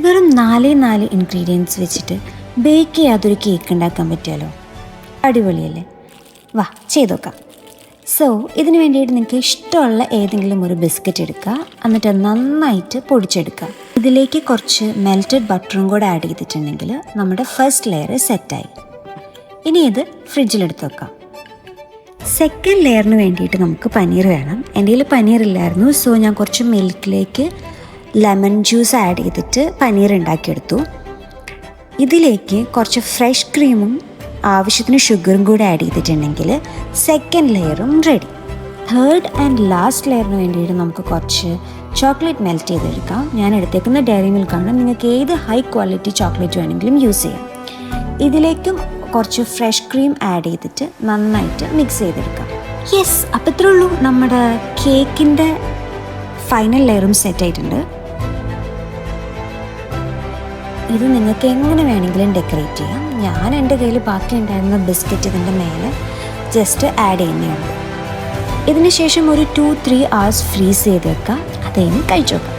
വെറും 4 ഇൻഗ്രീഡിയൻസ് വെച്ചിട്ട് bake ചെയ്യാതൊരു cake ഉണ്ടാക്കാൻ പറ്റുമല്ലോ. അടിപൊളിയല്ലേ? വാ ചെയ്ത് നോക്കാം. സോ ഇതിന് വേണ്ടിയിട്ട് നിങ്ങൾക്ക് ഇഷ്ടമുള്ള ഏതെങ്കിലും ഒരു ബിസ്ക്കറ്റ് എടുക്കുക, എന്നിട്ട് നന്നായിട്ട് പൊടിച്ചെടുക്കുക. ഇതിലേക്ക് കുറച്ച് മെൽറ്റഡ് ബട്ടറും കൂടെ ആഡ് ചെയ്തിട്ടുണ്ടെങ്കിൽ നമ്മുടെ ഫസ്റ്റ് ലെയർ സെറ്റായി. ഇനി ഇത് ഫ്രിഡ്ജിലെടുത്ത് വെക്കാം. സെക്കൻഡ് ലെയറിന് വേണ്ടിയിട്ട് നമുക്ക് പനീർ വേണം. എൻ്റെ കയ്യിൽ പനീർ ഇല്ലായിരുന്നു, സോ ഞാൻ കുറച്ച് മിൽക്കിലേക്ക് ലെമൺ ജ്യൂസ് ആഡ് ചെയ്തിട്ട് പനീർ ഉണ്ടാക്കിയെടുത്തു. ഇതിലേക്ക് കുറച്ച് ഫ്രഷ് ക്രീമും ആവശ്യത്തിന് ഷുഗറും കൂടെ ആഡ് ചെയ്തിട്ടുണ്ടെങ്കിൽ സെക്കൻഡ് ലെയറും റെഡി. തേർഡ് ആൻഡ് ലാസ്റ്റ് ലെയറിന് വേണ്ടിയിട്ട് നമുക്ക് കുറച്ച് ചോക്ലേറ്റ് മെൽറ്റ് ചെയ്തെടുക്കാം. ഞാൻ എടുത്തേക്കുന്ന ഡയറി മിൽക്കാണ്. നിങ്ങൾക്ക് ഏത് ഹൈ ക്വാളിറ്റി ചോക്ലേറ്റ് വേണമെങ്കിലും യൂസ് ചെയ്യാം. ഇതിലേക്കും കുറച്ച് ഫ്രഷ് ക്രീം ആഡ് ചെയ്തിട്ട് നന്നായിട്ട് മിക്സ് ചെയ്തെടുക്കാം. യെസ്, അപ്പോൾ ഇത്രേ ഉള്ളൂ. നമ്മുടെ കേക്കിൻ്റെ ഫൈനൽ ലെയറും സെറ്റായിട്ടുണ്ട്. ഇത് നിങ്ങൾക്ക് എങ്ങനെ വേണമെങ്കിലും ഡെക്കറേറ്റ് ചെയ്യാം. ഞാൻ എൻ്റെ കയ്യിൽ ബാക്കി ഉണ്ടായിരുന്ന ബിസ്ക്കറ്റ് ഇതിൻ്റെ മേലെ ജസ്റ്റ് ആഡ് ചെയ്യുന്നേ ഉള്ളൂ. ഇതിന് ശേഷം ഒരു 2-3 hours ഫ്രീസ് ചെയ്ത് വെക്കാം. അത് കഴിഞ്ഞ് കഴിച്ചു നോക്കാം.